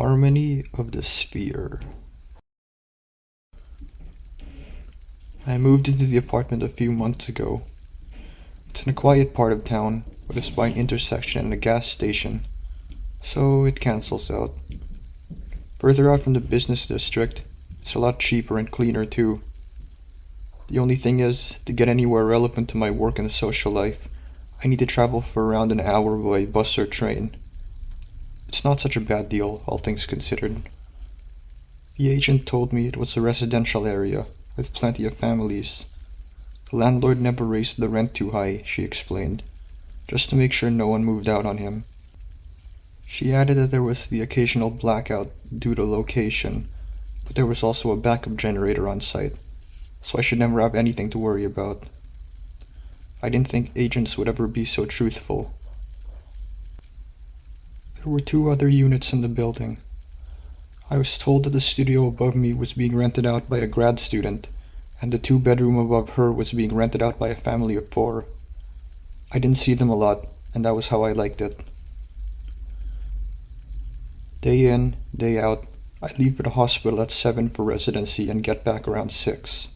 Harmony of the Sphere. I moved into the apartment a few months ago. It's in a quiet part of town, but it's by an intersection and a gas station, so it cancels out. Further out from the business district, it's a lot cheaper and cleaner too. The only thing is, to get anywhere relevant to my work and social life, I need to travel for around an hour by bus or train. It's not such a bad deal, all things considered. The agent told me it was a residential area, with plenty of families. The landlord never raised the rent too high, she explained, just to make sure no one moved out on him. She added that there was the occasional blackout due to location, but there was also a backup generator on site, so I should never have anything to worry about. I didn't think agents would ever be so truthful. There were 2 other units in the building. I was told that the studio above me was being rented out by a grad student, and the 2-bedroom above her was being rented out by a family of 4. I didn't see them a lot, and that was how I liked it. Day in, day out, I'd leave for the hospital at 7 for residency and get back around 6.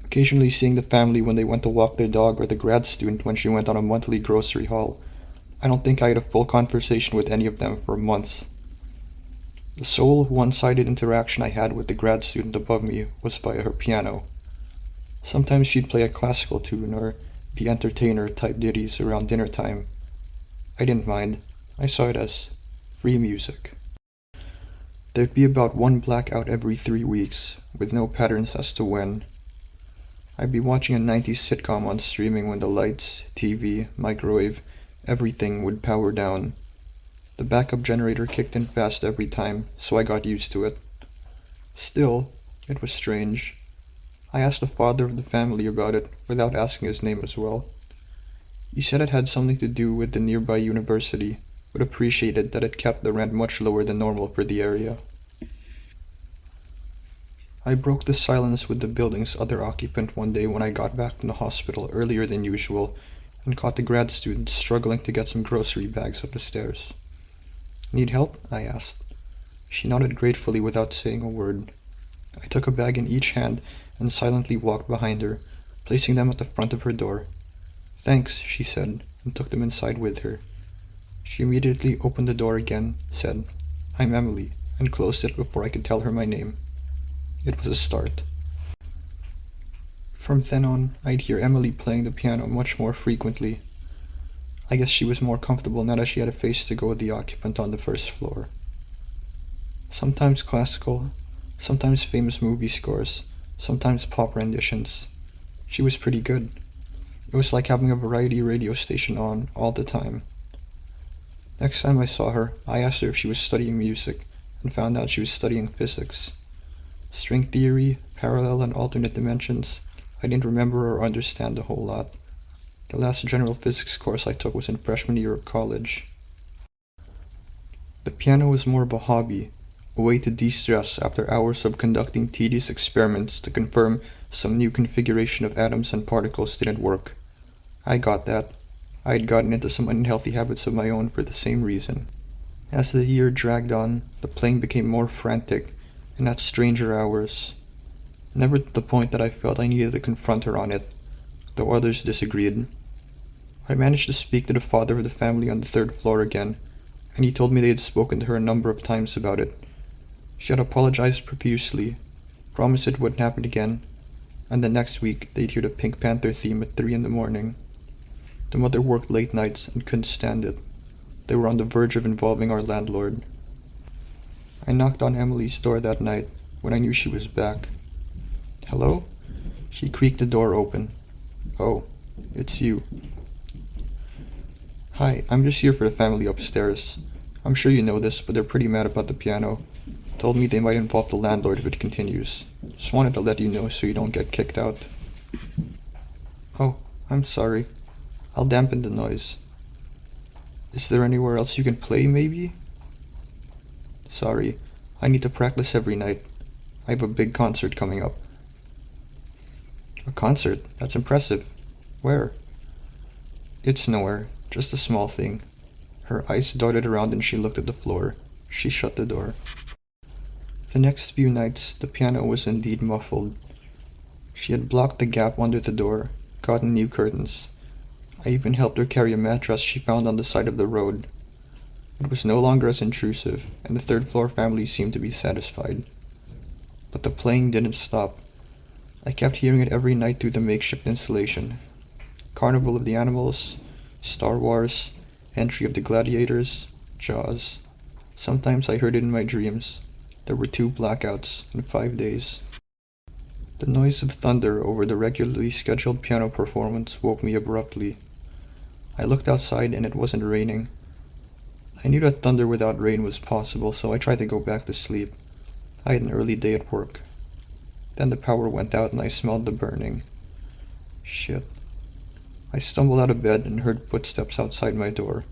Occasionally seeing the family when they went to walk their dog or the grad student when she went on a monthly grocery haul. I don't think I had a full conversation with any of them for months. The sole one-sided interaction I had with the grad student above me was via her piano. Sometimes she'd play a classical tune or The Entertainer type ditties around dinner time. I didn't mind. I saw it as free music. There'd be about 1 blackout every 3 weeks, with no patterns as to when. I'd be watching a 90s sitcom on streaming when the lights, TV, microwave, everything would power down. The backup generator kicked in fast every time, so I got used to it. Still, it was strange. I asked the father of the family about it, without asking his name as well. He said it had something to do with the nearby university, but appreciated that it kept the rent much lower than normal for the area. I broke the silence with the building's other occupant one day when I got back from the hospital earlier than usual and caught the grad student struggling to get some grocery bags up the stairs. "Need help?" I asked. She nodded gratefully without saying a word. I took a bag in each hand and silently walked behind her, placing them at the front of her door. "Thanks," she said, and took them inside with her. She immediately opened the door again, said, "I'm Emily," and closed it before I could tell her my name. It was a start. From then on, I'd hear Emily playing the piano much more frequently. I guess she was more comfortable now that she had a face to go with the occupant on the first floor. Sometimes classical, sometimes famous movie scores, sometimes pop renditions. She was pretty good. It was like having a variety radio station on all the time. Next time I saw her, I asked her if she was studying music, and found out she was studying physics. String theory, parallel and alternate dimensions, I didn't remember or understand a whole lot. The last general physics course I took was in freshman year of college. The piano was more of a hobby, a way to de-stress after hours of conducting tedious experiments to confirm some new configuration of atoms and particles didn't work. I got that. I had gotten into some unhealthy habits of my own for the same reason. As the year dragged on, the playing became more frantic, and at stranger hours. Never to the point that I felt I needed to confront her on it, though others disagreed. I managed to speak to the father of the family on the 3rd floor again, and he told me they had spoken to her a number of times about it. She had apologized profusely, promised it wouldn't happen again, and the next week they'd hear the Pink Panther theme at 3 in the morning. The mother worked late nights and couldn't stand it. They were on the verge of involving our landlord. I knocked on Emily's door that night when I knew she was back. "Hello?" She creaked the door open. "Oh, it's you." "Hi, I'm just here for the family upstairs. I'm sure you know this, but they're pretty mad about the piano. Told me they might involve the landlord if it continues. Just wanted to let you know so you don't get kicked out." "Oh, I'm sorry. I'll dampen the noise. Is there anywhere else you can play, maybe?" "Sorry, I need to practice every night. I have a big concert coming up." "A concert? That's impressive. Where?" "It's nowhere, just a small thing." Her eyes darted around and she looked at the floor. She shut the door. The next few nights, the piano was indeed muffled. She had blocked the gap under the door, gotten new curtains. I even helped her carry a mattress she found on the side of the road. It was no longer as intrusive, and the third-floor family seemed to be satisfied. But the playing didn't stop. I kept hearing it every night through the makeshift installation. Carnival of the Animals, Star Wars, Entry of the Gladiators, Jaws. Sometimes I heard it in my dreams. There were 2 blackouts in 5 days. The noise of thunder over the regularly scheduled piano performance woke me abruptly. I looked outside and it wasn't raining. I knew that thunder without rain was possible, so I tried to go back to sleep. I had an early day at work. Then the power went out and I smelled the burning. Shit. I stumbled out of bed and heard footsteps outside my door.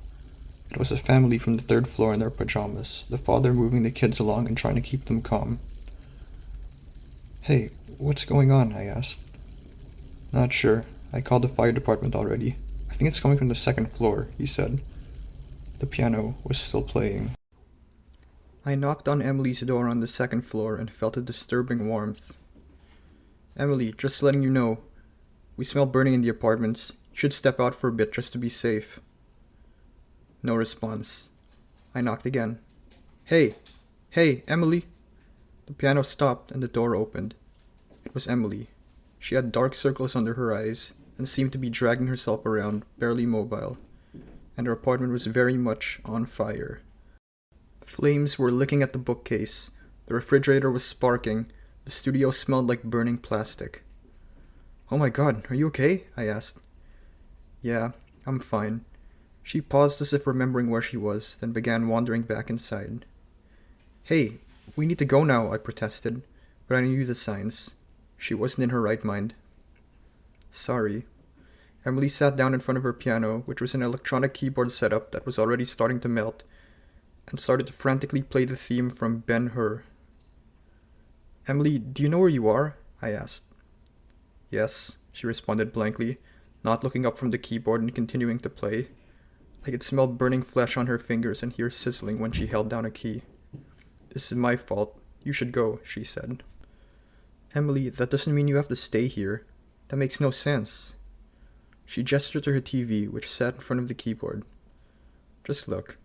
It was a family from the 3rd floor in their pajamas, the father moving the kids along and trying to keep them calm. "Hey, what's going on?" I asked. "Not sure. I called the fire department already. I think it's coming from the 2nd floor," he said. The piano was still playing. I knocked on Emily's door on the 2nd floor and felt a disturbing warmth. "Emily, just letting you know. We smell burning in the apartments. You should step out for a bit just to be safe." No response. I knocked again. "Hey! Hey, Emily!" The piano stopped and the door opened. It was Emily. She had dark circles under her eyes and seemed to be dragging herself around, barely mobile. And her apartment was very much on fire. Flames were licking at the bookcase. The refrigerator was sparking. The studio smelled like burning plastic. "Oh my God, are you okay?" I asked. "Yeah, I'm fine." She paused as if remembering where she was, then began wandering back inside. "Hey, we need to go now," I protested, but I knew the signs. She wasn't in her right mind. "Sorry." Emily sat down in front of her piano, which was an electronic keyboard setup that was already starting to melt, and started to frantically play the theme from Ben-Hur. "Emily, do you know where you are?" I asked. "Yes," she responded blankly, not looking up from the keyboard and continuing to play. I could smell burning flesh on her fingers and hear sizzling when she held down a key. "This is my fault. You should go," she said. "Emily, that doesn't mean you have to stay here. That makes no sense." She gestured to her TV, which sat in front of the keyboard. "Just look."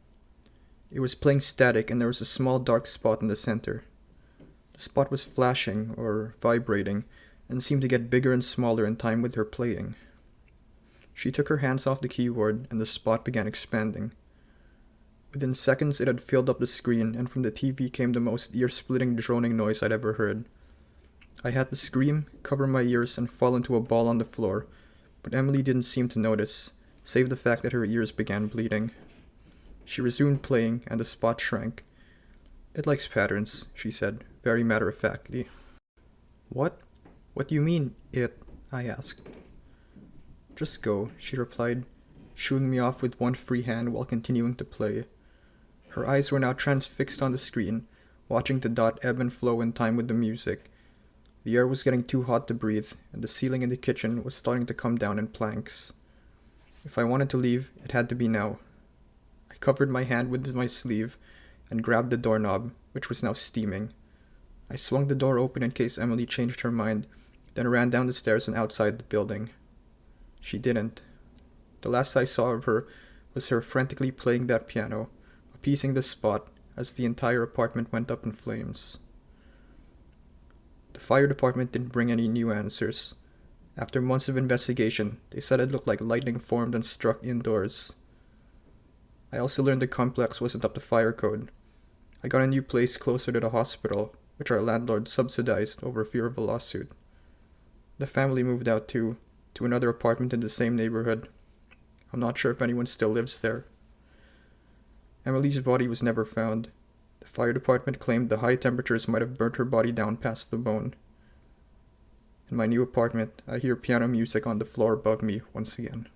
It was playing static and there was a small dark spot in the center. The spot was flashing, or vibrating, and seemed to get bigger and smaller in time with her playing. She took her hands off the keyboard and the spot began expanding. Within seconds it had filled up the screen, and from the TV came the most ear-splitting droning noise I'd ever heard. I had to scream, cover my ears, and fall into a ball on the floor, but Emily didn't seem to notice, save the fact that her ears began bleeding. She resumed playing, and the spot shrank. "It likes patterns," she said, very matter-of-factly. "What? What do you mean, it?" I asked. "Just go," she replied, shooing me off with one free hand while continuing to play. Her eyes were now transfixed on the screen, watching the dot ebb and flow in time with the music. The air was getting too hot to breathe, and the ceiling in the kitchen was starting to come down in planks. If I wanted to leave, it had to be now. I covered my hand with my sleeve and grabbed the doorknob, which was now steaming. I swung the door open in case Emily changed her mind, then ran down the stairs and outside the building. She didn't. The last I saw of her was her frantically playing that piano, appeasing the spot as the entire apartment went up in flames. The fire department didn't bring any new answers. After months of investigation, they said it looked like lightning formed and struck indoors. I also learned the complex wasn't up to fire code. I got a new place closer to the hospital, which our landlord subsidized over fear of a lawsuit. The family moved out too, to another apartment in the same neighborhood. I'm not sure if anyone still lives there. Emily's body was never found. The fire department claimed the high temperatures might have burnt her body down past the bone. In my new apartment, I hear piano music on the floor above me once again.